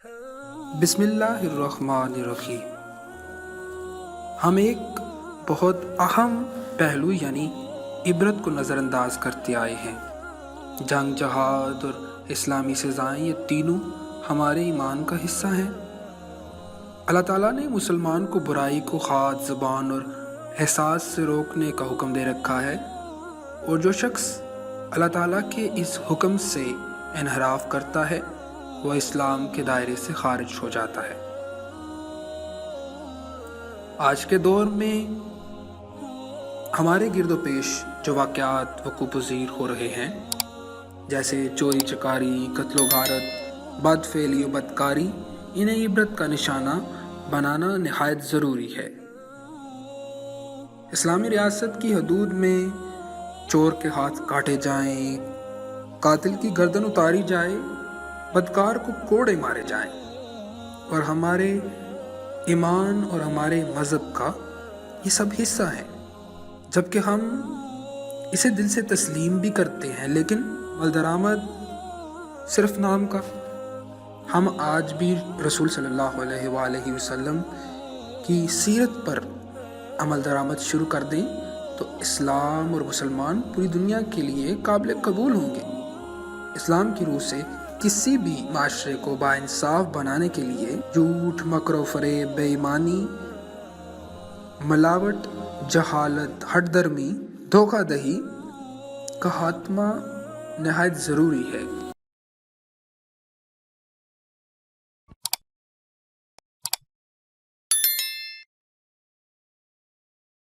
बिस्मिल्लाहिर्रहमानिर्रहीम। हम एक बहुत अहम पहलू यानी इबरत को नज़रअंदाज करते आए हैं। जंग, जहाद और इस्लामी सज़ाएँ, ये तीनों हमारे ईमान का हिस्सा हैं। अल्लाह ताला ने मुसलमान को बुराई को ख़ास ज़बान और एहसास से रोकने का हुक्म दे रखा है, और जो शख्स अल्लाह ताला के इस हुक्म से इनहराफ करता है वह इस्लाम के दायरे से खारिज हो जाता है। आज के दौर में हमारे गिरदोपेश जो वाक़यात वक़ूअ-पज़ीर हो रहे हैं, जैसे चोरी चकारी, कत्ल गारत, बदफेली और बदकारी, इन्हें इबरत का निशाना बनाना निहायत ज़रूरी है। इस्लामी रियासत की हदूद में चोर के हाथ काटे जाएं, कातिल की गर्दन उतारी जाए, बदकार को कोड़े मारे जाएं, और हमारे ईमान और हमारे मज़हब का ये सब हिस्सा है। जबकि हम इसे दिल से तस्लीम भी करते हैं, लेकिन मलदरामद सिर्फ नाम का। हम आज भी रसूल सल्लल्लाहु अलैहि वसल्लम की सीरत पर अमल दरामद शुरू कर दें तो इस्लाम और मुसलमान पूरी दुनिया के लिए काबिल कबूल होंगे। इस्लाम की रूह से किसी भी माशरे को बाइंसाफ बनाने के लिए झूठ, मकर फरेब, बेईमानी, मिलावट, जहालत, हठधर्मी, धोखाधड़ी का खात्मा नहायत ज़रूरी है।